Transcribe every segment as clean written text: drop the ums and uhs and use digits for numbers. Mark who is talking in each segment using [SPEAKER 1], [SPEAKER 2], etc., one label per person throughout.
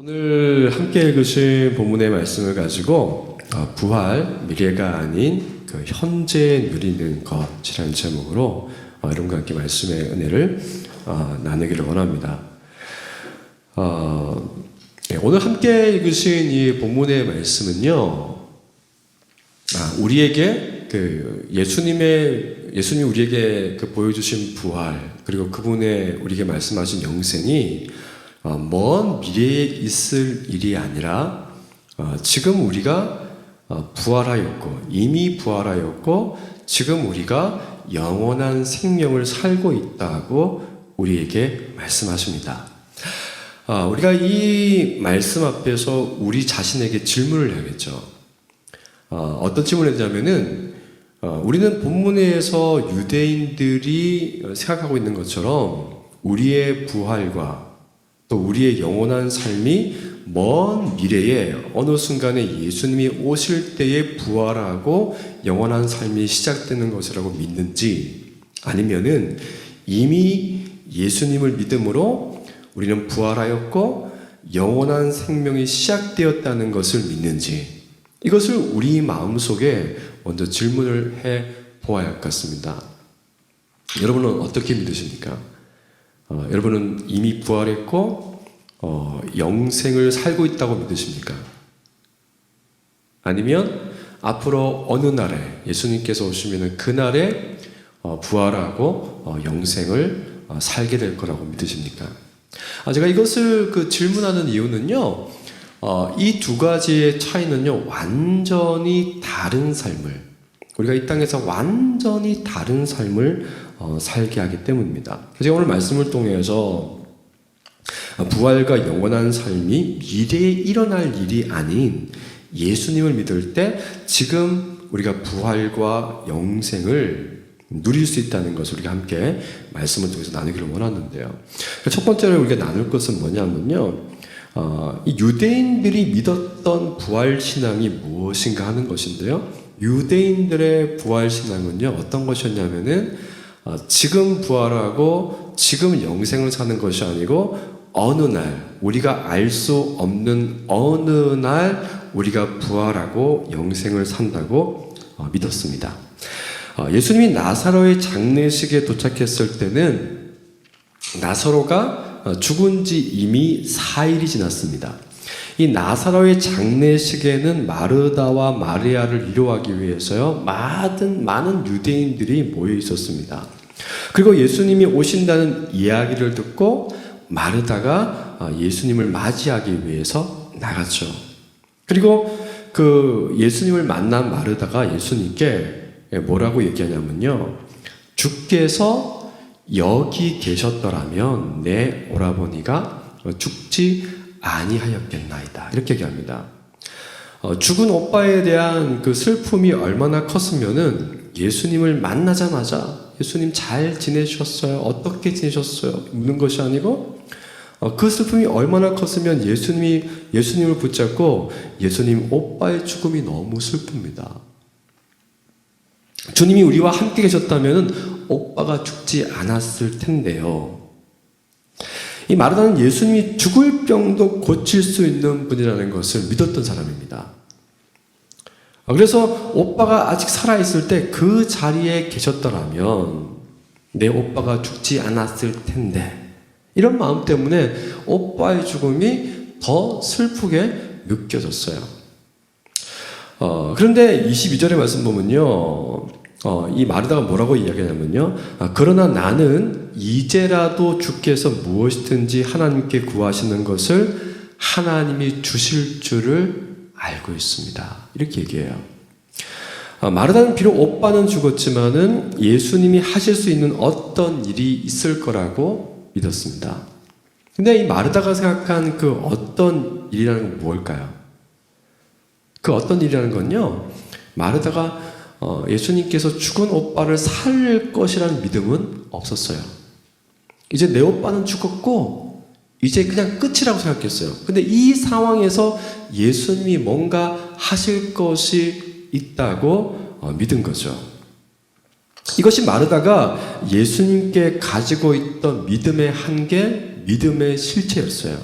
[SPEAKER 1] 오늘 함께 읽으신 본문의 말씀을 가지고 부활, 미래가 아닌 그 현재 누리는 것이라는 제목으로 여러분과 함께 말씀의 은혜를 나누기를 원합니다. 오늘 함께 읽으신 이 본문의 말씀은요, 우리에게 예수님이 우리에게 보여주신 부활, 그리고 그분의 우리에게 말씀하신 영생이 먼 미래에 있을 일이 아니라 지금 우리가 부활하였고, 이미 부활하였고, 지금 우리가 영원한 생명을 살고 있다고 우리에게 말씀하십니다. 우리가 이 말씀 앞에서 우리 자신에게 질문을 해야겠죠. 어떤 질문을 했냐면은, 우리는 본문에서 유대인들이 생각하고 있는 것처럼 우리의 부활과 또 우리의 영원한 삶이 먼 미래에 어느 순간에 예수님이 오실 때에 부활하고 영원한 삶이 시작되는 것이라고 믿는지, 아니면은 이미 예수님을 믿음으로 우리는 부활하였고 영원한 생명이 시작되었다는 것을 믿는지, 이것을 우리 마음속에 먼저 질문을 해 보아야 할 것 같습니다. 여러분은 어떻게 믿으십니까? 여러분은 이미 부활했고 영생을 살고 있다고 믿으십니까? 아니면 앞으로 어느 날에 예수님께서 오시면 그날에 부활하고 영생을 살게 될 거라고 믿으십니까? 제가 이것을 질문하는 이유는요, 이 두 가지의 차이는요, 완전히 다른 삶을, 우리가 이 땅에서 완전히 다른 삶을 살게 하기 때문입니다. 그래서 오늘 말씀을 통해서 부활과 영원한 삶이 미래에 일어날 일이 아닌 예수님을 믿을 때 지금 우리가 부활과 영생을 누릴 수 있다는 것을 우리가 함께 말씀을 통해서 나누기를 원하는데요. 첫 번째로 우리가 나눌 것은 뭐냐면요, 이 유대인들이 믿었던 부활신앙이 무엇인가 하는 것인데요, 유대인들의 부활신앙은요, 어떤 것이었냐면은 지금 부활하고 지금 영생을 사는 것이 아니고 어느 날, 우리가 알 수 없는 어느 날 우리가 부활하고 영생을 산다고 믿었습니다. 예수님이 나사로의 장례식에 도착했을 때는 나사로가 죽은 지 이미 4일이 지났습니다. 이 나사로의 장례식에는 마르다와 마리아를 위로하기 위해서요, 많은 유대인들이 모여 있었습니다. 그리고 예수님이 오신다는 이야기를 듣고 마르다가 예수님을 맞이하기 위해서 나갔죠. 그리고 예수님을 만난 마르다가 예수님께 뭐라고 얘기하냐면요, 주께서 여기 계셨더라면 내 오라버니가 죽지 아니하였겠나이다, 이렇게 얘기합니다. 죽은 오빠에 대한 그 슬픔이 얼마나 컸으면은 예수님을 만나자마자 예수님 잘 지내셨어요? 어떻게 지내셨어요? 묻는 것이 아니고 그 슬픔이 얼마나 컸으면 예수님을 붙잡고 예수님, 오빠의 죽음이 너무 슬픕니다. 주님이 우리와 함께 계셨다면 오빠가 죽지 않았을 텐데요. 이 마르다는 예수님이 죽을 병도 고칠 수 있는 분이라는 것을 믿었던 사람입니다. 그래서 오빠가 아직 살아있을 때 그 자리에 계셨더라면 내 오빠가 죽지 않았을 텐데, 이런 마음 때문에 오빠의 죽음이 더 슬프게 느껴졌어요. 그런데 22절의 말씀 보면요, 이 마르다가 뭐라고 이야기하냐면요, 그러나 나는 이제라도 주께서 무엇이든지 하나님께 구하시는 것을 하나님이 주실 줄을 알고 있습니다, 이렇게 얘기해요. 마르다는 비록 오빠는 죽었지만은 예수님이 하실 수 있는 어떤 일이 있을 거라고 믿었습니다. 근데 이 마르다가 생각한 그 어떤 일이라는 건 뭘까요? 그 어떤 일이라는 건요, 마르다가 예수님께서 죽은 오빠를 살릴 것이라는 믿음은 없었어요. 이제 내 오빠는 죽었고 이제 그냥 끝이라고 생각했어요. 근데 이 상황에서 예수님이 뭔가 하실 것이 있다고 믿은 거죠. 이것이 마르다가 예수님께 가지고 있던 믿음의 한계, 믿음의 실체였어요.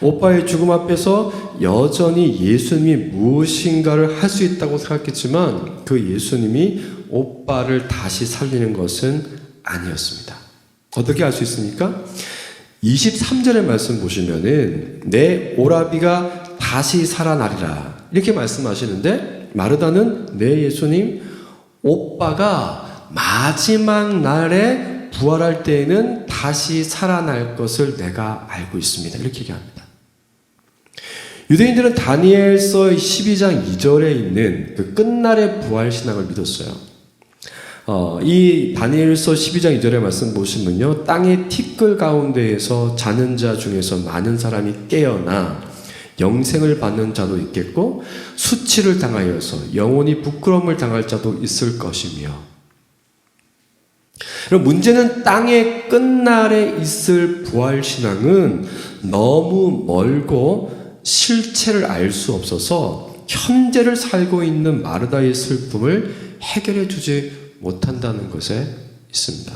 [SPEAKER 1] 오빠의 죽음 앞에서 여전히 예수님이 무엇인가를 할 수 있다고 생각했지만 그 예수님이 오빠를 다시 살리는 것은 아니었습니다. 어떻게 알 수 있습니까? 23절의 말씀 보시면은 내 오라비가 다시 살아나리라 이렇게 말씀하시는데 마르다는 네 예수님 오빠가 마지막 날에 부활할 때에는 다시 살아날 것을 내가 알고 있습니다. 이렇게 얘기합니다. 유대인들은 다니엘서 12장 2절에 있는 그 끝날의 부활 신앙을 믿었어요. 이 다니엘서 12장 2절의 말씀 보시면요. 땅의 티끌 가운데에서 자는 자 중에서 많은 사람이 깨어나 영생을 받는 자도 있겠고 수치를 당하여서 영원히 부끄러움을 당할 자도 있을 것이며 그럼 문제는 땅의 끝날에 있을 부활신앙은 너무 멀고 실체를 알 수 없어서 현재를 살고 있는 마르다의 슬픔을 해결해 주지 못한다는 것에 있습니다.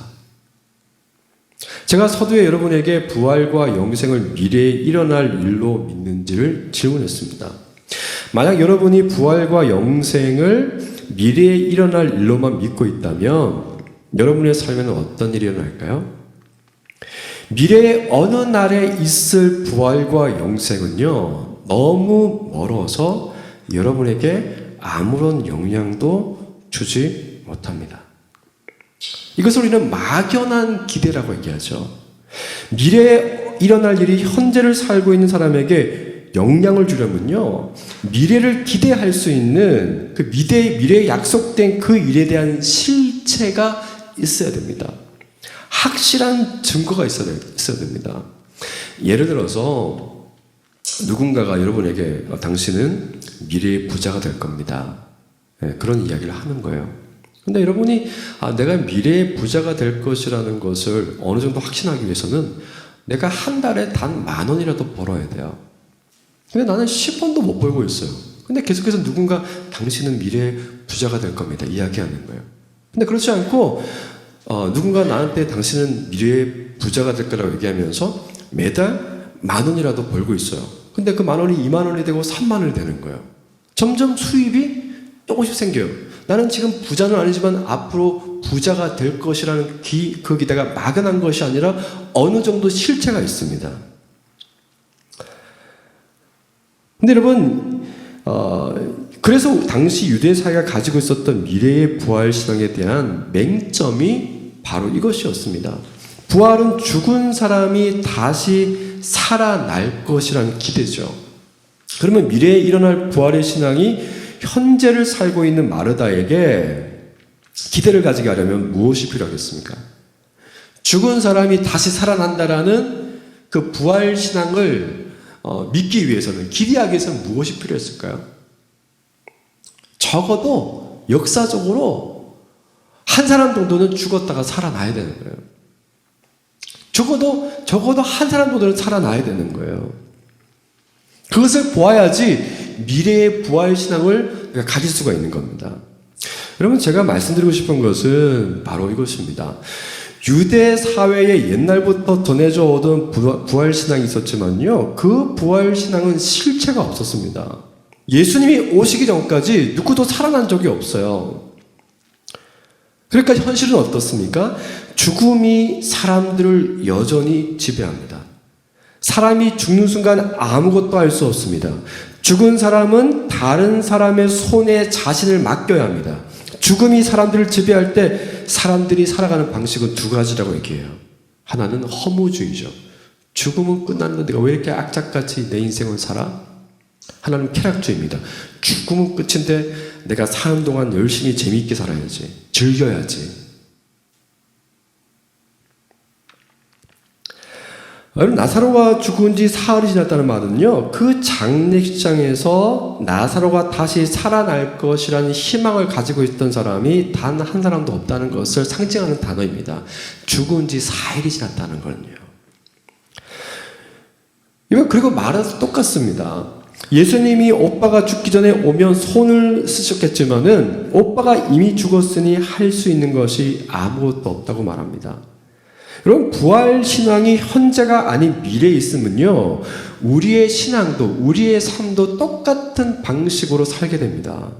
[SPEAKER 1] 제가 서두에 여러분에게 부활과 영생을 미래에 일어날 일로 믿는지를 질문했습니다. 만약 여러분이 부활과 영생을 미래에 일어날 일로만 믿고 있다면 여러분의 삶에는 어떤 일이 일어날까요? 미래의 어느 날에 있을 부활과 영생은요, 너무 멀어서 여러분에게 아무런 영향도 주지 못합니다. 이것을 우리는 막연한 기대라고 얘기하죠. 미래에 일어날 일이 현재를 살고 있는 사람에게 영향을 주려면요, 미래를 기대할 수 있는 그 미래에 약속된 그 일에 대한 실체가 있어야 됩니다. 확실한 증거가 있어야 됩니다. 예를 들어서 누군가가 여러분에게 당신은 미래의 부자가 될 겁니다. 그런 이야기를 하는 거예요. 근데 여러분이 내가 미래의 부자가 될 것이라는 것을 어느 정도 확신하기 위해서는 내가 한 달에 단 10,000원이라도 벌어야 돼요. 근데 나는 10원도 못 벌고 있어요. 근데 계속해서 누군가 당신은 미래의 부자가 될 겁니다. 이야기하는 거예요. 근데 그렇지 않고 누군가 나한테 당신은 미래의 부자가 될 거라고 얘기하면서 매달 10,000원이라도 벌고 있어요. 근데 그 10,000원이 20,000원이 되고 30,000원이 되는 거예요. 점점 수입이 조금씩 생겨요. 나는 지금 부자는 아니지만 앞으로 부자가 될 것이라는 그 기대가 막연한 것이 아니라 어느 정도 실체가 있습니다. 근데 여러분, 그래서 당시 유대 사회가 가지고 있었던 미래의 부활 신앙에 대한 맹점이 바로 이것이었습니다. 부활은 죽은 사람이 다시 살아날 것이라는 기대죠. 그러면 미래에 일어날 부활의 신앙이 현재를 살고 있는 마르다에게 기대를 가지게 하려면 무엇이 필요하겠습니까? 죽은 사람이 다시 살아난다라는 그 부활 신앙을 믿기 위해서는, 기대하기 위해서는 무엇이 필요했을까요? 적어도 역사적으로 한 사람 정도는 죽었다가 살아나야 되는 거예요. 적어도 한 사람 정도는 살아나야 되는 거예요. 그것을 보아야지 미래의 부활 신앙을 가질 수가 있는 겁니다. 여러분, 제가 말씀드리고 싶은 것은 바로 이것입니다. 유대 사회에 옛날부터 전해져 오던 부활 신앙이 있었지만요, 그 부활 신앙은 실체가 없었습니다. 예수님이 오시기 전까지 누구도 살아난 적이 없어요. 그러니까 현실은 어떻습니까? 죽음이 사람들을 여전히 지배합니다. 사람이 죽는 순간 아무것도 할 수 없습니다. 죽은 사람은 다른 사람의 손에 자신을 맡겨야 합니다. 죽음이 사람들을 지배할 때 사람들이 살아가는 방식은 두 가지라고 얘기해요. 하나는 허무주의죠. 죽음은 끝났는데 내가 왜 이렇게 악착같이 내 인생을 살아? 하나는 쾌락주의입니다. 죽음은 끝인데 내가 사는 동안 열심히 재미있게 살아야지. 즐겨야지. 여러분, 나사로가 죽은 지 사흘이 지났다는 말은요, 그 장례식장에서 나사로가 다시 살아날 것이라는 희망을 가지고 있던 사람이 단 한 사람도 없다는 것을 상징하는 단어입니다. 죽은 지 4일이 지났다는 거는요. 그리고 말은 똑같습니다. 예수님이 오빠가 죽기 전에 오면 손을 쓰셨겠지만은 오빠가 이미 죽었으니 할 수 있는 것이 아무것도 없다고 말합니다. 여러분, 부활 신앙이 현재가 아닌 미래에 있으면요, 우리의 신앙도, 우리의 삶도 똑같은 방식으로 살게 됩니다.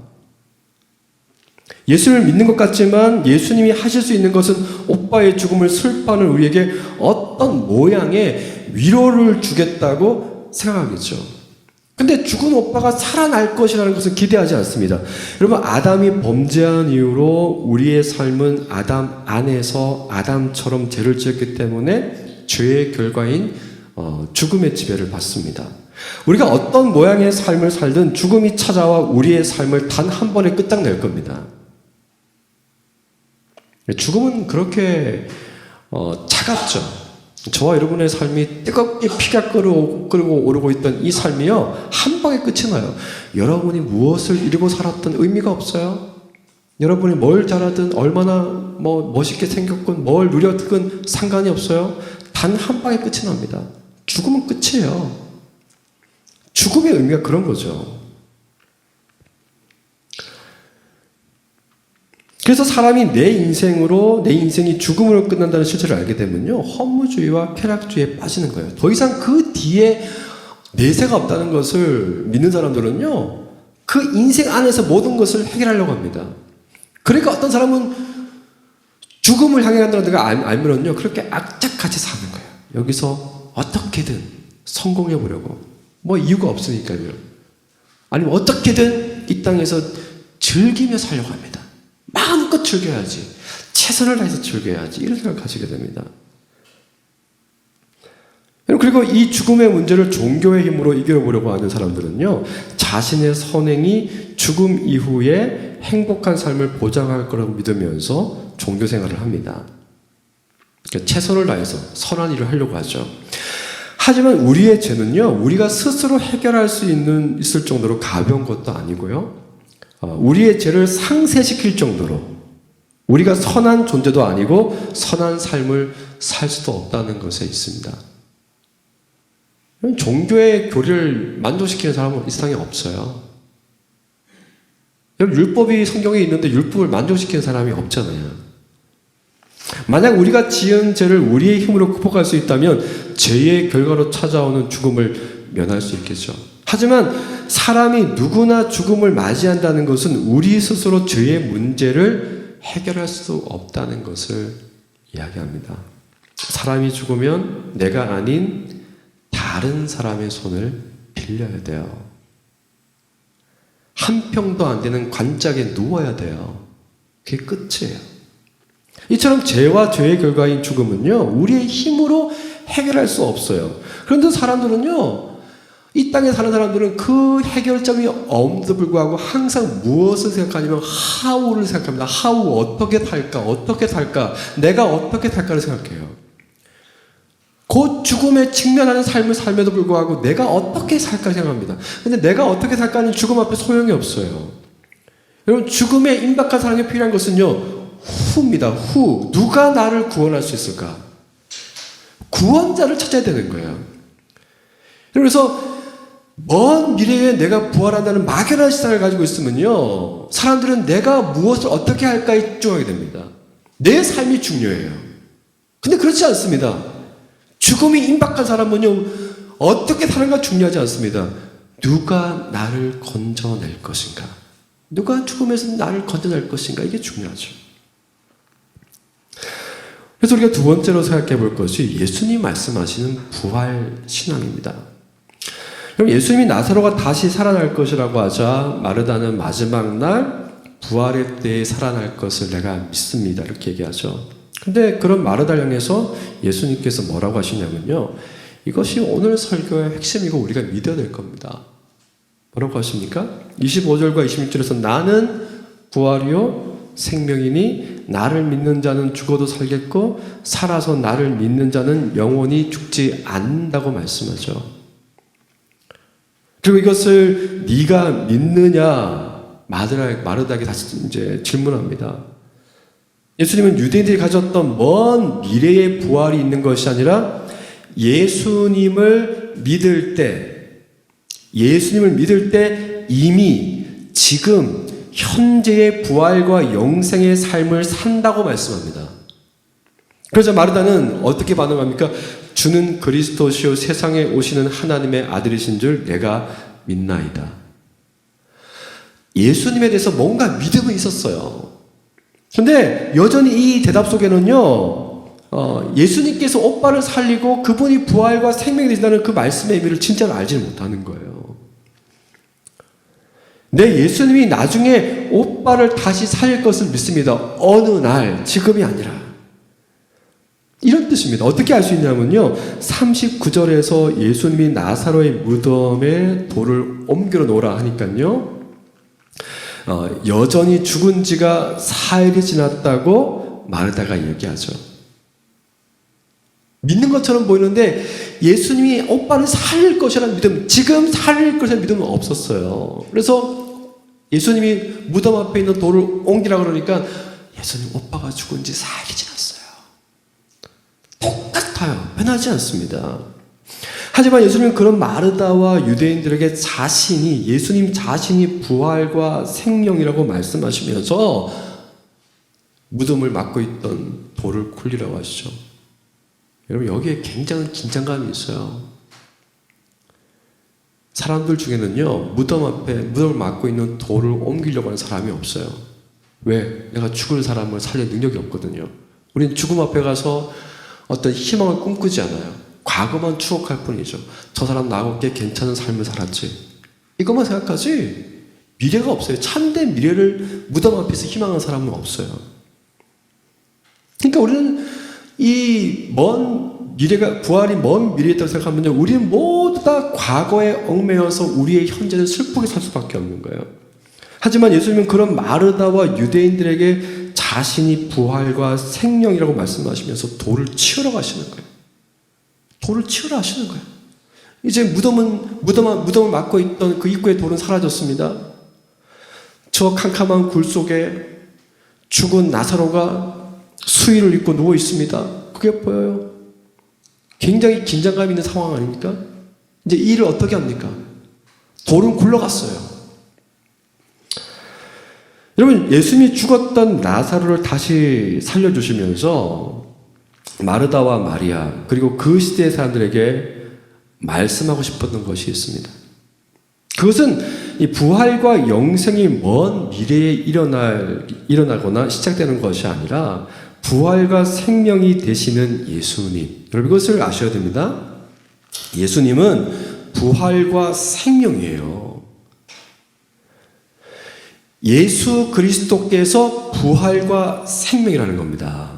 [SPEAKER 1] 예수를 믿는 것 같지만 예수님이 하실 수 있는 것은 오빠의 죽음을 슬퍼하는 우리에게 어떤 모양의 위로를 주겠다고 생각하겠죠. 근데 죽은 오빠가 살아날 것이라는 것은 기대하지 않습니다. 여러분, 아담이 범죄한 이후로 우리의 삶은 아담 안에서 아담처럼 죄를 지었기 때문에 죄의 결과인 죽음의 지배를 받습니다. 우리가 어떤 모양의 삶을 살든 죽음이 찾아와 우리의 삶을 단 한 번에 끝장낼 겁니다. 죽음은 그렇게 차갑죠. 저와 여러분의 삶이 뜨겁게 피가 끓고 오르고 있던 이 삶이요, 한 방에 끝이 나요. 여러분이 무엇을 이루고 살았든 의미가 없어요. 여러분이 뭘 잘하든 얼마나 멋있게 생겼건 뭘 누렸건 상관이 없어요. 단 한 방에 끝이 납니다. 죽음은 끝이에요. 죽음의 의미가 그런 거죠. 그래서 사람이 내 인생이 죽음으로 끝난다는 실체를 알게 되면요, 허무주의와 쾌락주의에 빠지는 거예요. 더 이상 그 뒤에 내세가 없다는 것을 믿는 사람들은요, 그 인생 안에서 모든 것을 해결하려고 합니다. 그러니까 어떤 사람은 죽음을 향해 간다는 데가 알면요, 그렇게 악착같이 사는 거예요. 여기서 어떻게든 성공해 보려고. 이유가 없으니까요. 아니면 어떻게든 이 땅에서 즐기며 살려고 합니다. 마음껏 즐겨야지. 최선을 다해서 즐겨야지. 이런 생각을 가지게 됩니다. 그리고 이 죽음의 문제를 종교의 힘으로 이겨보려고 하는 사람들은요, 자신의 선행이 죽음 이후에 행복한 삶을 보장할 거라고 믿으면서 종교 생활을 합니다. 그러니까 최선을 다해서 선한 일을 하려고 하죠. 하지만 우리의 죄는요, 우리가 스스로 해결할 수 있을 정도로 가벼운 것도 아니고요, 우리의 죄를 상쇄시킬 정도로 우리가 선한 존재도 아니고 선한 삶을 살 수도 없다는 것에 있습니다. 종교의 교리를 만족시키는 사람은 이 세상에 없어요. 율법이 성경에 있는데 율법을 만족시키는 사람이 없잖아요. 만약 우리가 지은 죄를 우리의 힘으로 극복할 수 있다면 죄의 결과로 찾아오는 죽음을 면할 수 있겠죠. 하지만 사람이 누구나 죽음을 맞이한다는 것은 우리 스스로 죄의 문제를 해결할 수 없다는 것을 이야기합니다. 사람이 죽으면 내가 아닌 다른 사람의 손을 빌려야 돼요. 한 평도 안 되는 관짝에 누워야 돼요. 그게 끝이에요. 이처럼 죄와 죄의 결과인 죽음은요, 우리의 힘으로 해결할 수 없어요. 그런데 사람들은요, 이 땅에 사는 사람들은 그 해결점이 없음에도 불구하고 항상 무엇을 생각하냐면 how를 생각합니다. how, 어떻게 살까, 내가 어떻게 살까를 생각해요. 곧 죽음에 직면하는 삶을 삶에도 불구하고 내가 어떻게 살까 생각합니다. 근데 내가 어떻게 살까는 죽음 앞에 소용이 없어요. 여러분, 죽음에 임박한 사람이 필요한 것은요, 후입니다. 후. 누가 나를 구원할 수 있을까? 구원자를 찾아야 되는 거예요. 그래서 먼 미래에 내가 부활한다는 막연한 시선을 가지고 있으면요, 사람들은 내가 무엇을 어떻게 할까에 집중하게 됩니다. 내 삶이 중요해요. 근데 그렇지 않습니다. 죽음이 임박한 사람은요, 어떻게 사는가 중요하지 않습니다. 누가 나를 건져낼 것인가? 누가 죽음에서 나를 건져낼 것인가? 이게 중요하죠. 그래서 우리가 두 번째로 생각해 볼 것이 예수님 말씀하시는 부활 신앙입니다. 그럼 예수님이 나사로가 다시 살아날 것이라고 하자 마르다는 마지막 날 부활의 때에 살아날 것을 내가 믿습니다. 이렇게 얘기하죠. 근데 그런 마르다를 향해서 예수님께서 뭐라고 하시냐면요, 이것이 오늘 설교의 핵심이고 우리가 믿어야 될 겁니다. 뭐라고 하십니까? 25절과 26절에서 나는 부활이요 생명이니 나를 믿는 자는 죽어도 살겠고 살아서 나를 믿는 자는 영원히 죽지 않는다고 말씀하죠. 그리고 이것을 네가 믿느냐 마르다에게 다시 이제 질문합니다. 예수님은 유대인들이 가졌던 먼 미래의 부활이 있는 것이 아니라 예수님을 믿을 때 이미 지금 현재의 부활과 영생의 삶을 산다고 말씀합니다. 그래서 마르다는 어떻게 반응합니까? 주는 그리스도시요 세상에 오시는 하나님의 아들이신 줄 내가 믿나이다. 예수님에 대해서 뭔가 믿음은 있었어요. 근데 여전히 이 대답 속에는요, 예수님께서 오빠를 살리고 그분이 부활과 생명이 되신다는 그 말씀의 의미를 진짜로 알지 못하는 거예요. 내 예수님이 나중에 오빠를 다시 살릴 것을 믿습니다. 어느 날, 지금이 아니라. 이런 뜻입니다. 어떻게 알 수 있냐면요, 39절에서 예수님이 나사로의 무덤에 돌을 옮겨 놓으라 하니까요, 여전히 죽은 지가 4일이 지났다고 마르다가 얘기하죠. 믿는 것처럼 보이는데 예수님이 오빠를 살릴 것이라는 믿음, 지금 살릴 것이라는 믿음은 없었어요. 그래서 예수님이 무덤 앞에 있는 돌을 옮기라고 그러니까 예수님 오빠가 죽은 지 4일이 지났어요. 똑같아요. 변하지 않습니다. 하지만 예수님은 그런 마르다와 유대인들에게 예수님 자신이 부활과 생명이라고 말씀하시면서 무덤을 막고 있던 돌을 굴리라고 하시죠. 여러분, 여기에 굉장한 긴장감이 있어요. 사람들 중에는요, 무덤 앞에 무덤을 막고 있는 돌을 옮기려고 하는 사람이 없어요. 왜? 내가 죽을 사람을 살릴 능력이 없거든요. 우리는 죽음 앞에 가서 어떤 희망을 꿈꾸지 않아요. 과거만 추억할 뿐이죠. 저 사람 나하고 꽤 괜찮은 삶을 살았지. 이것만 생각하지 미래가 없어요. 참된 미래를 무덤 앞에서 희망하는 사람은 없어요. 그러니까 우리는 이 먼 미래가, 부활이 먼 미래에 있다고 생각하면요, 우리는 모두 다 과거에 얽매여서 우리의 현재는 슬프게 살 수밖에 없는 거예요. 하지만 예수님은 그런 마르다와 유대인들에게 자신이 부활과 생명이라고 말씀하시면서 돌을 치우러 가시는 거예요. 돌을 치우러 하시는 거예요. 이제 무덤을 막고 있던 그 입구의 돌은 사라졌습니다. 저 캄캄한 굴 속에 죽은 나사로가 수의를 입고 누워 있습니다. 그게 보여요. 굉장히 긴장감 있는 상황 아닙니까? 이제 이 일을 어떻게 합니까? 돌은 굴러갔어요. 여러분, 예수님이 죽었던 나사로를 다시 살려주시면서 마르다와 마리아, 그리고 그 시대의 사람들에게 말씀하고 싶었던 것이 있습니다. 그것은 이 부활과 영생이 먼 미래에 일어나거나 시작되는 것이 아니라 부활과 생명이 되시는 예수님. 여러분, 이것을 아셔야 됩니다. 예수님은 부활과 생명이에요. 예수 그리스도께서 부활과 생명이라는 겁니다.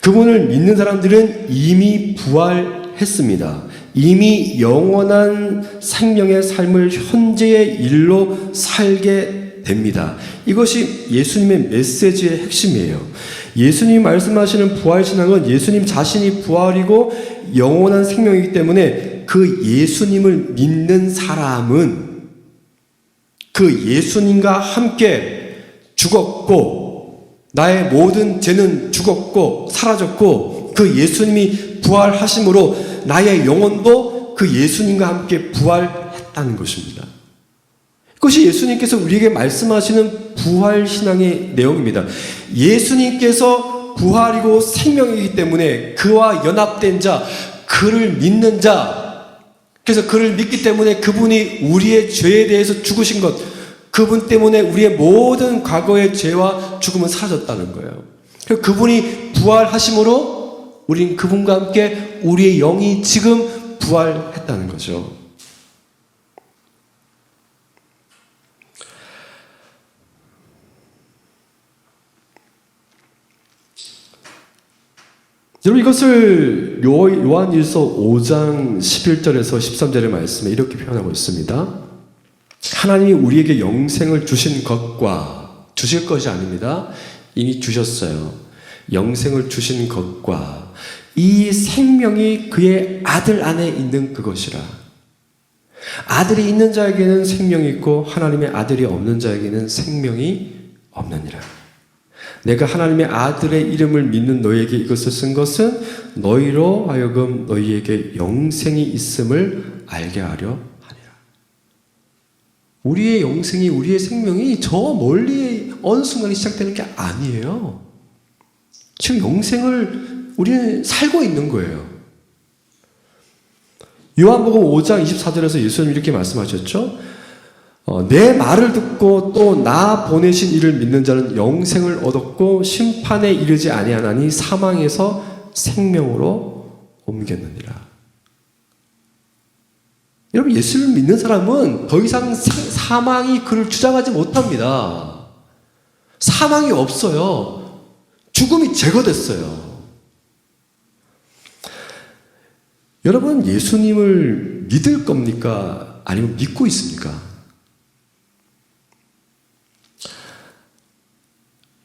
[SPEAKER 1] 그분을 믿는 사람들은 이미 부활했습니다. 이미 영원한 생명의 삶을 현재의 일로 살게 됩니다. 이것이 예수님의 메시지의 핵심이에요. 예수님이 말씀하시는 부활신앙은 예수님 자신이 부활이고 영원한 생명이기 때문에 그 예수님을 믿는 사람은 그 예수님과 함께 죽었고 나의 모든 죄는 죽었고 사라졌고 그 예수님이 부활하심으로 나의 영혼도 그 예수님과 함께 부활했다는 것입니다. 이것이 예수님께서 우리에게 말씀하시는 부활신앙의 내용입니다. 예수님께서 부활이고 생명이기 때문에 그와 연합된 자, 그를 믿는 자, 그래서 그를 믿기 때문에 그분이 우리의 죄에 대해서 죽으신 것, 그분 때문에 우리의 모든 과거의 죄와 죽음은 사라졌다는 거예요. 그리고 그분이 부활하심으로 우린 그분과 함께 우리의 영이 지금 부활했다는 거죠. 여러분, 이것을 요한일서 5장 11절에서 13절의 말씀에 이렇게 표현하고 있습니다. 하나님이 우리에게 영생을 주신 것과, 주실 것이 아닙니다. 이미 주셨어요. 영생을 주신 것과 이 생명이 그의 아들 안에 있는 그것이라. 아들이 있는 자에게는 생명이 있고 하나님의 아들이 없는 자에게는 생명이 없느니라. 내가 하나님의 아들의 이름을 믿는 너희에게 이것을 쓴 것은 너희로 하여금 너희에게 영생이 있음을 알게 하려 하니라. 우리의 영생이, 우리의 생명이 저 멀리 어느 순간에 시작되는 게 아니에요. 지금 영생을 우리는 살고 있는 거예요. 요한복음 5장 24절에서 예수님 이렇게 말씀하셨죠. 내 말을 듣고 또 나 보내신 이를 믿는 자는 영생을 얻었고 심판에 이르지 아니하나니 사망에서 생명으로 옮겼느니라. 여러분, 예수를 믿는 사람은 더 이상 사망이 그를 주장하지 못합니다. 사망이 없어요. 죽음이 제거됐어요. 여러분, 예수님을 믿을 겁니까? 아니면 믿고 있습니까?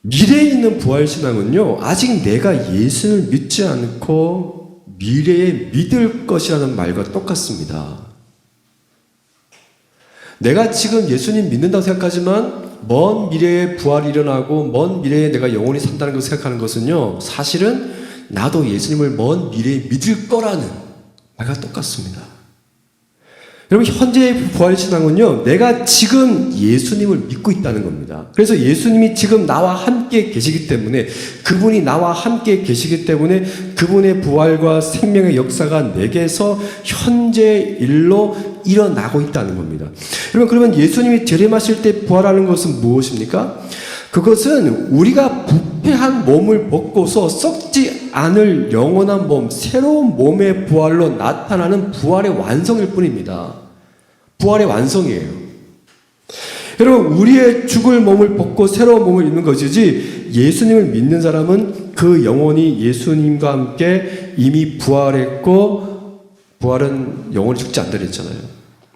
[SPEAKER 1] 미래에 있는 부활신앙은요, 아직 내가 예수를 믿지 않고 미래에 믿을 것이라는 말과 똑같습니다. 내가 지금 예수님 믿는다고 생각하지만 먼 미래에 부활이 일어나고 먼 미래에 내가 영원히 산다는 것을 생각하는 것은요, 사실은 나도 예수님을 먼 미래에 믿을 거라는 말과 똑같습니다. 여러분, 현재의 부활신앙은요, 내가 지금 예수님을 믿고 있다는 겁니다. 그래서 예수님이 지금 나와 함께 계시기 때문에, 그분이 나와 함께 계시기 때문에 그분의 부활과 생명의 역사가 내게서 현재 일로 일어나고 있다는 겁니다. 여러분, 그러면 예수님이 재림하실 때 부활하는 것은 무엇입니까? 그것은 우리가 부패한 몸을 벗고서 썩지 않을 영원한 몸, 새로운 몸의 부활로 나타나는 부활의 완성일 뿐입니다. 부활의 완성이에요. 여러분, 우리의 죽을 몸을 벗고 새로운 몸을 입는 것이지, 예수님을 믿는 사람은 그 영혼이 예수님과 함께 이미 부활했고, 부활은 영원히 죽지 않다 그랬잖아요.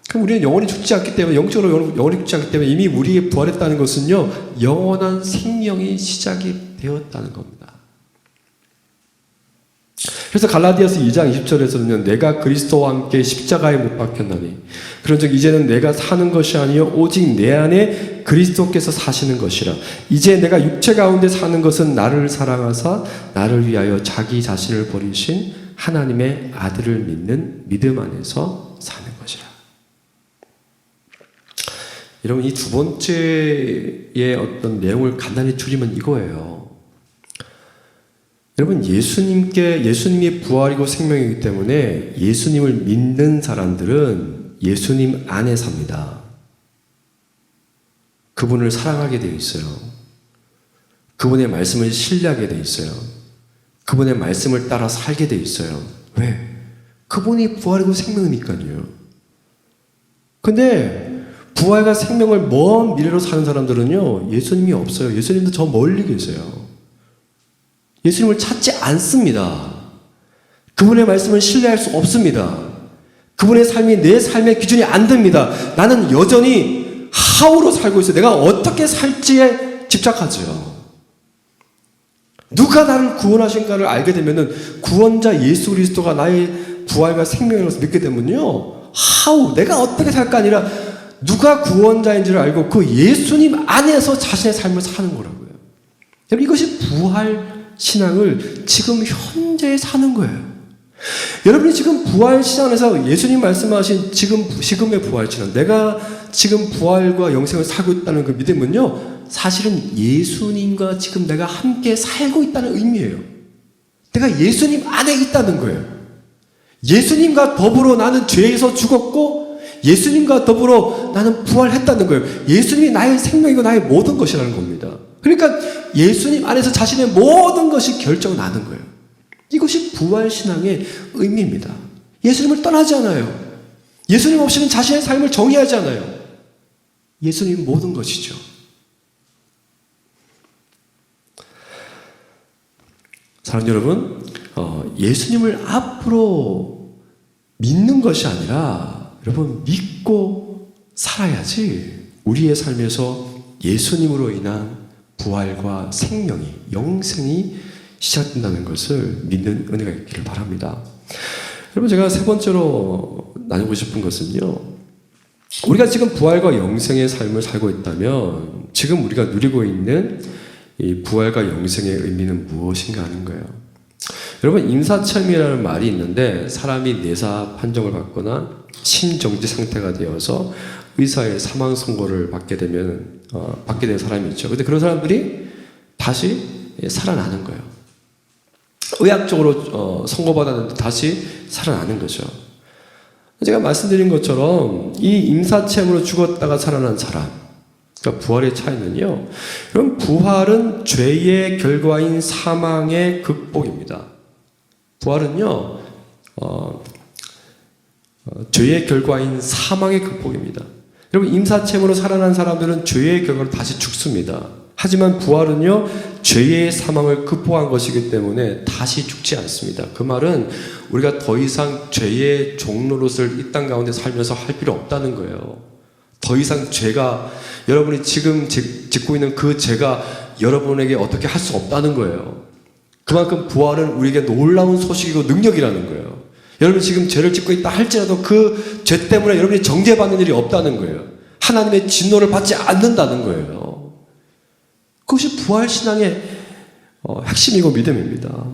[SPEAKER 1] 그럼 우리는 영원히 죽지 않기 때문에, 영적으로 영원히 죽지 않기 때문에 이미 우리의 부활했다는 것은요, 영원한 생명이 시작이 되었다는 겁니다. 그래서 갈라디아서 2장 20절에서는요, 내가 그리스도와 함께 십자가에 못 박혔나니 그런즉 이제는 내가 사는 것이 아니요 오직 내 안에 그리스도께서 사시는 것이라. 이제 내가 육체 가운데 사는 것은 나를 사랑하사 나를 위하여 자기 자신을 버리신 하나님의 아들을 믿는 믿음 안에서 사는 것이라. 여러분, 이 두 번째의 어떤 내용을 간단히 줄이면 이거예요. 여러분, 예수님이 부활이고 생명이기 때문에 예수님을 믿는 사람들은 예수님 안에 삽니다. 그분을 사랑하게 되어 있어요. 그분의 말씀을 신뢰하게 되어 있어요. 그분의 말씀을 따라 살게 되어 있어요. 왜? 그분이 부활이고 생명이니까요. 근데 부활과 생명을 먼 미래로 사는 사람들은요, 예수님이 없어요. 예수님도 저 멀리 계세요. 예수님을 찾지 않습니다. 그분의 말씀을 신뢰할 수 없습니다. 그분의 삶이 내 삶의 기준이 안 됩니다. 나는 여전히 하우로 살고 있어요. 내가 어떻게 살지에 집착하죠. 누가 나를 구원하신가를 알게 되면은 구원자 예수 그리스도가 나의 부활과 생명이라서 믿게 되면요, 내가 어떻게 살까 아니라 누가 구원자인지를 알고 그 예수님 안에서 자신의 삶을 사는 거라고요. 여러분, 이것이 부활 신앙을 지금 현재 사는 거예요. 여러분이 지금 부활 신앙에서 예수님 말씀하신 지금의 부활 신앙, 내가 지금 부활과 영생을 살고 있다는 그 믿음은요, 사실은 예수님과 지금 내가 함께 살고 있다는 의미예요. 내가 예수님 안에 있다는 거예요. 예수님과 더불어 나는 죄에서 죽었고 예수님과 더불어 나는 부활했다는 거예요. 예수님이 나의 생명이고 나의 모든 것이라는 겁니다. 그러니까 예수님 안에서 자신의 모든 것이 결정나는 거예요. 이것이 부활신앙의 의미입니다. 예수님을 떠나지 않아요. 예수님 없이는 자신의 삶을 정의하지 않아요. 예수님 모든 것이죠. 사랑하는 여러분, 예수님을 앞으로 믿는 것이 아니라 여러분 믿고 살아야지 우리의 삶에서 예수님으로 인한 부활과 생명이, 영생이 시작된다는 것을 믿는 은혜가 있기를 바랍니다. 여러분, 제가 세 번째로 나누고 싶은 것은요, 우리가 지금 부활과 영생의 삶을 살고 있다면 지금 우리가 누리고 있는 이 부활과 영생의 의미는 무엇인가 하는 거예요. 여러분, 임사참이라는 말이 있는데, 사람이 내사 판정을 받거나 심정지 상태가 되어서 의사의 사망 선고를 받게 되는 사람이 있죠. 근데 그런 사람들이 다시 살아나는 거예요. 의학적으로 선고받았는데 다시 살아나는 거죠. 제가 말씀드린 것처럼 이 임사체험으로 죽었다가 살아난 사람, 그러니까 부활의 차이는요, 여러분, 부활은 죄의 결과인 사망의 극복입니다. 부활은요, 죄의 결과인 사망의 극복입니다. 여러분, 임사체험으로 살아난 사람들은 죄의 결과로 다시 죽습니다. 하지만 부활은요, 죄의 사망을 극복한 것이기 때문에 다시 죽지 않습니다. 그 말은 우리가 더 이상 죄의 종노릇을 이 땅 가운데 살면서 할 필요 없다는 거예요. 더 이상 죄가, 여러분이 지금 짓고 있는 그 죄가 여러분에게 어떻게 할 수 없다는 거예요. 그만큼 부활은 우리에게 놀라운 소식이고 능력이라는 거예요. 여러분 지금 죄를 짓고 있다 할지라도 그 죄 때문에 여러분이 정죄받는 일이 없다는 거예요. 하나님의 진노를 받지 않는다는 거예요. 그것이 부활신앙의 핵심이고 믿음입니다.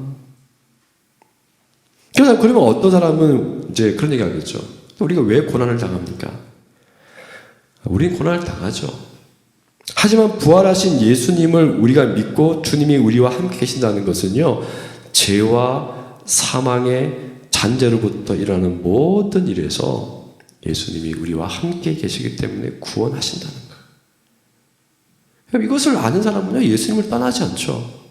[SPEAKER 1] 그러면 어떤 사람은 이제 그런 얘기 하겠죠. 우리가 왜 고난을 당합니까? 우리는 고난을 당하죠. 하지만 부활하신 예수님을 우리가 믿고 주님이 우리와 함께 계신다는 것은요, 죄와 사망의 잔재로부터 일어나는 모든 일에서 예수님이 우리와 함께 계시기 때문에 구원하신다는 거예요. 이것을 아는 사람은요, 예수님을 떠나지 않죠.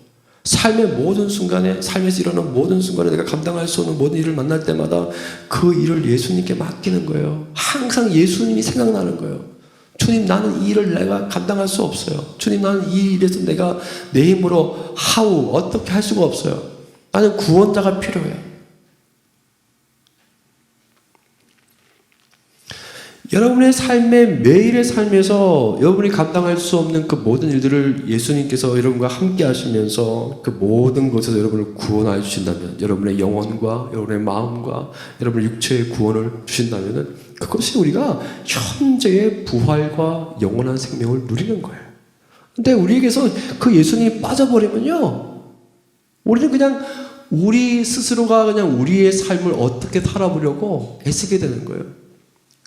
[SPEAKER 1] 삶의 모든 순간에, 삶에서 일어나는 모든 순간에 내가 감당할 수 없는 모든 일을 만날 때마다 그 일을 예수님께 맡기는 거예요. 항상 예수님이 생각나는 거예요. 주님, 나는 이 일을 내가 감당할 수 없어요. 주님, 나는 이 일에서 내가 내 힘으로 어떻게 할 수가 없어요. 나는 구원자가 필요해요. 여러분의 삶의 매일의 삶에서 여러분이 감당할 수 없는 그 모든 일들을 예수님께서 여러분과 함께 하시면서 그 모든 것에서 여러분을 구원하여 주신다면, 여러분의 영혼과 여러분의 마음과 여러분의 육체의 구원을 주신다면, 그것이 우리가 현재의 부활과 영원한 생명을 누리는 거예요. 근데 우리에게서 그 예수님이 빠져버리면요, 우리는 그냥 우리 스스로가 그냥 우리의 삶을 어떻게 살아보려고 애쓰게 되는 거예요.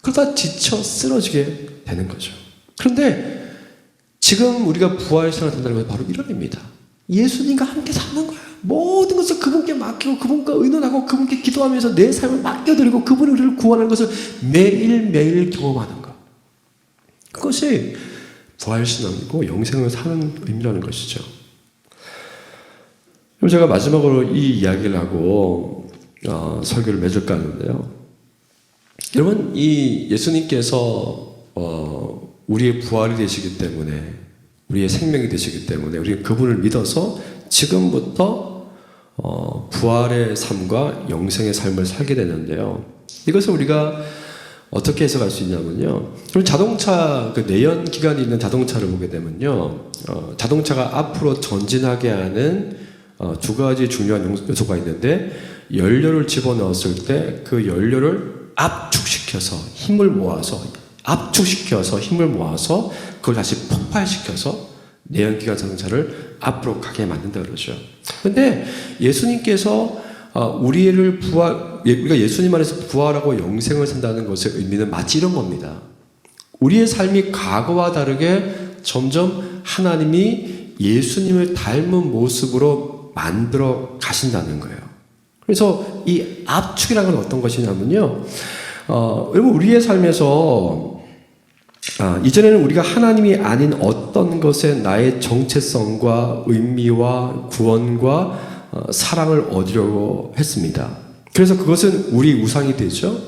[SPEAKER 1] 그러다 지쳐 쓰러지게 되는 거죠. 그런데 지금 우리가 부활신앙을 한다는 것은 바로 이런 의미입니다. 예수님과 함께 사는 거예요. 모든 것을 그분께 맡기고 그분과 의논하고 그분께 기도하면서 내 삶을 맡겨드리고 그분이 우리를 구원하는 것을 매일매일 경험하는 것. 그것이 부활신앙이고 영생을 사는 의미라는 것이죠. 그럼 제가 마지막으로 이 이야기를 하고 설교를 맺을까 하는데요. 여러분, 이 예수님께서 우리의 부활이 되시기 때문에, 우리의 생명이 되시기 때문에 우리는 그분을 믿어서 지금부터 부활의 삶과 영생의 삶을 살게 되는데요. 이것을 우리가 어떻게 해석할 수 있냐면요, 그럼 자동차, 그 내연 기관이 있는 자동차를 보게 되면요, 자동차가 앞으로 전진하게 하는 두 가지 중요한 요소가 있는데, 연료를 집어넣었을 때 그 연료를 압축시켜서 힘을 모아서 그걸 다시 폭발시켜서 내연기관 자동차를 앞으로 가게 만든다 그러죠. 그런데 예수님께서 우리가 예수님 안에서 부활하고 영생을 산다는 것의 의미는 마치 이런 겁니다. 우리의 삶이 과거와 다르게 점점 하나님이 예수님을 닮은 모습으로 만들어 가신다는 거예요. 그래서 이 압축이라는 건 어떤 것이냐면요, 여러분, 우리의 삶에서 이전에는 우리가 하나님이 아닌 어떤 것에 나의 정체성과 의미와 구원과 사랑을 얻으려고 했습니다. 그래서 그것은 우리 우상이 되죠.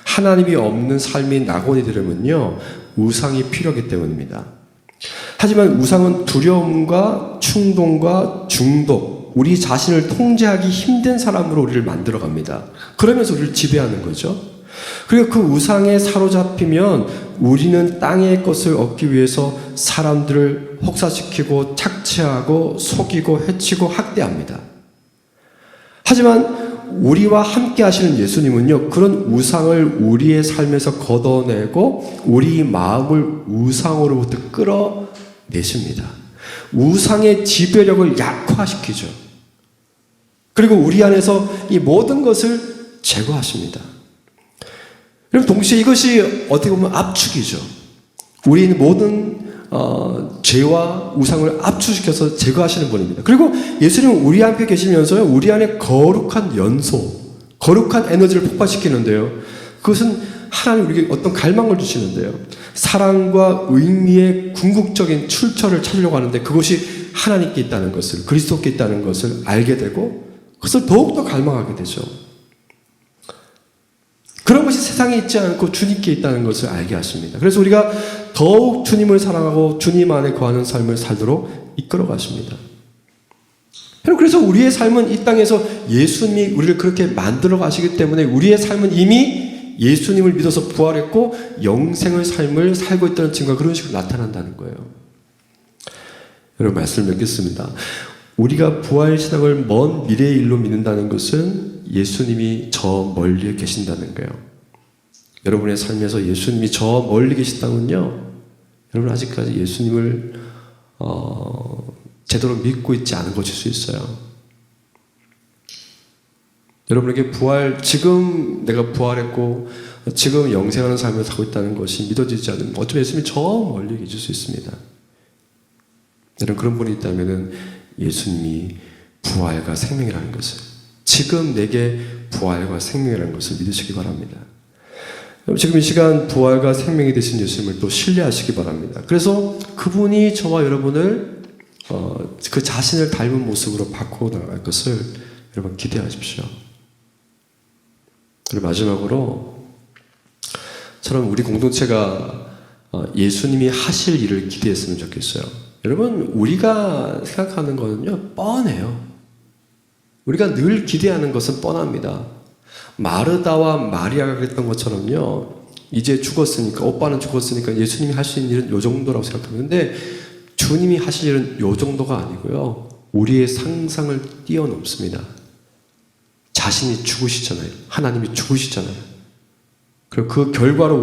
[SPEAKER 1] 하나님이 없는 삶이 낙원이 되려면요, 우상이 필요하기 때문입니다. 하지만 우상은 두려움과 충동과 중독, 우리 자신을 통제하기 힘든 사람으로 우리를 만들어갑니다. 그러면서 우리를 지배하는 거죠. 그리고 그 우상에 사로잡히면 우리는 땅의 것을 얻기 위해서 사람들을 혹사시키고 착취하고 속이고 해치고 학대합니다. 하지만 우리와 함께 하시는 예수님은요, 그런 우상을 우리의 삶에서 걷어내고 우리 마음을 우상으로부터 끌어내십니다. 우상의 지배력을 약화시키죠. 그리고 우리 안에서 이 모든 것을 제거하십니다. 그럼 동시에 이것이 어떻게 보면 압축이죠. 우리의 모든 죄와 우상을 압축시켜서 제거하시는 분입니다. 그리고 예수님은 우리 앞에 계시면서요, 우리 안에 거룩한 연소, 거룩한 에너지를 폭발시키는데요. 그것은 하나님 우리에게 어떤 갈망을 주시는데요. 사랑과 의미의 궁극적인 출처를 찾으려고 하는데 그것이 하나님께 있다는 것을, 그리스도께 있다는 것을 알게 되고 그것을 더욱더 갈망하게 되죠. 그런 것이 세상에 있지 않고 주님께 있다는 것을 알게 하십니다. 그래서 우리가 더욱 주님을 사랑하고 주님 안에 거하는 삶을 살도록 이끌어 가십니다. 그래서 우리의 삶은 이 땅에서 예수님이 우리를 그렇게 만들어 가시기 때문에 우리의 삶은 이미 예수님을 믿어서 부활했고 영생의 삶을 살고 있다는 증거가 그런 식으로 나타난다는 거예요. 여러분 말씀을 맺겠습니다. 우리가 부활신앙을 먼 미래의 일로 믿는다는 것은 예수님이 저 멀리에 계신다는 거예요. 여러분의 삶에서 예수님이 저 멀리 계시다면요, 여러분 아직까지 예수님을 제대로 믿고 있지 않은 것일 수 있어요. 여러분에게 지금 내가 부활했고 지금 영생하는 삶을 살고 있다는 것이 믿어지지 않으면 어쩌면 예수님이 저 멀리 계실 수 있습니다. 여러분 그런 분이 있다면 예수님이 부활과 생명이라는 것을, 지금 내게 부활과 생명이라는 것을 믿으시기 바랍니다. 지금 이 시간 부활과 생명이 되신 예수님을 또 신뢰하시기 바랍니다. 그래서 그분이 저와 여러분을 그 자신을 닮은 모습으로 바꾸어 나갈 것을 여러분 기대하십시오. 그리고 마지막으로 저는 우리 공동체가 예수님이 하실 일을 기대했으면 좋겠어요. 여러분 우리가 생각하는 거는요 뻔해요. 우리가 늘 기대하는 것은 뻔합니다. 마르다와 마리아가 그랬던 것처럼요, 이제 죽었으니까, 오빠는 죽었으니까 예수님이 할 수 있는 일은 요 정도라고 생각하는데 주님이 하실 일은 요 정도가 아니고요, 우리의 상상을 뛰어넘습니다. 자신이 죽으시잖아요. 하나님이 죽으시잖아요. 그리고 그 결과로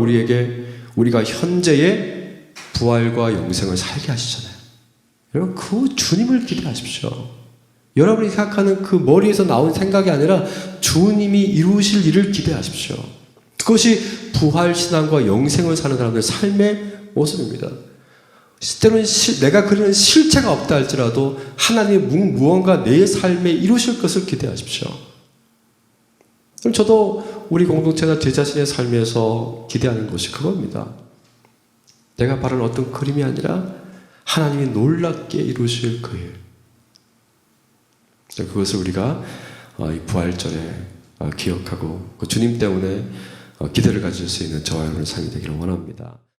[SPEAKER 1] 우리가 현재의 부활과 영생을 살게 하시잖아요. 여러분 그 주님을 기대하십시오. 여러분이 생각하는 그 머리에서 나온 생각이 아니라 주님이 이루실 일을 기대하십시오. 그것이 부활신앙과 영생을 사는 사람들의 삶의 모습입니다. 때로는 내가 그리는 실체가 없다 할지라도 하나님이 무언가 내 삶에 이루실 것을 기대하십시오. 그럼 저도 우리 공동체나 제 자신의 삶에서 기대하는 것이 그겁니다. 내가 바라는 어떤 그림이 아니라 하나님이 놀랍게 이루실 그 일. 그것을 우리가 이 부활절에 기억하고 그 주님 때문에 기대를 가질 수 있는 저와 여러분의 삶이 되기를 원합니다.